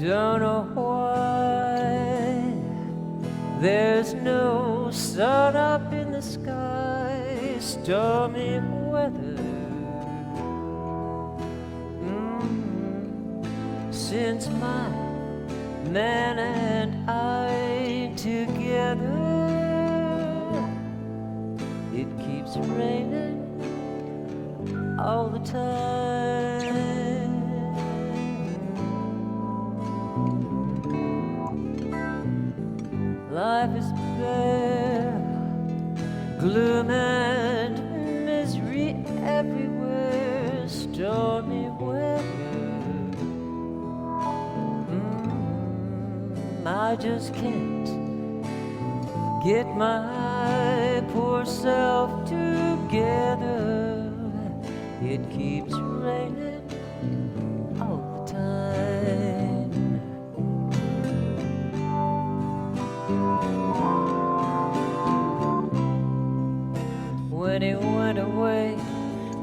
Don't know why there's no sun up in the sky, stormy weather. Since my man and I together, it keeps raining all the time. Life is bare, gloom and misery everywhere, stormy weather. I just can't get my poor self together. It keeps raining all the time. When he went away,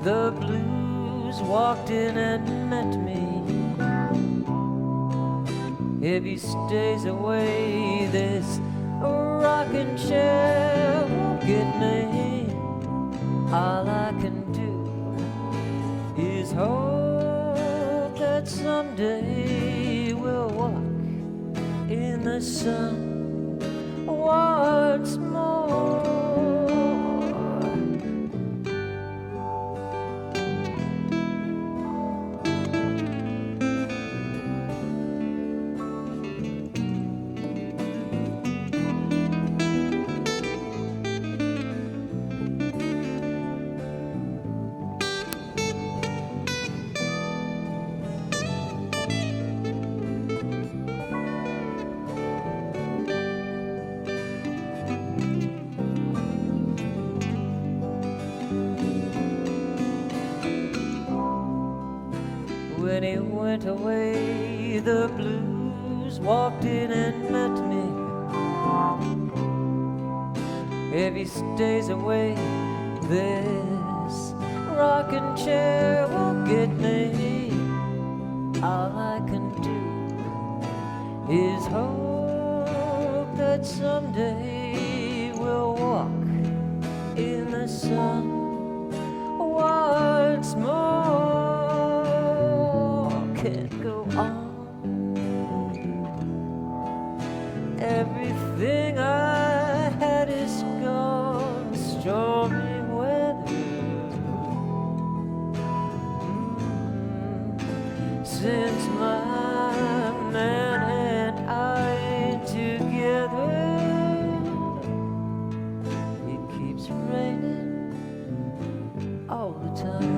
the blues walked in and met me. If he stays away, this rocking chair won't get me. All I can do is hope that someday we'll walk in the sun once more. When he went away, the blues walked in and met me. If he stays away, this rocking chair won't get me. All I can do is hope that someday we'll walk in the sun once more. Can't go on. Everything I had is gone. Stormy weather. Since my man and I together, it keeps raining all the time.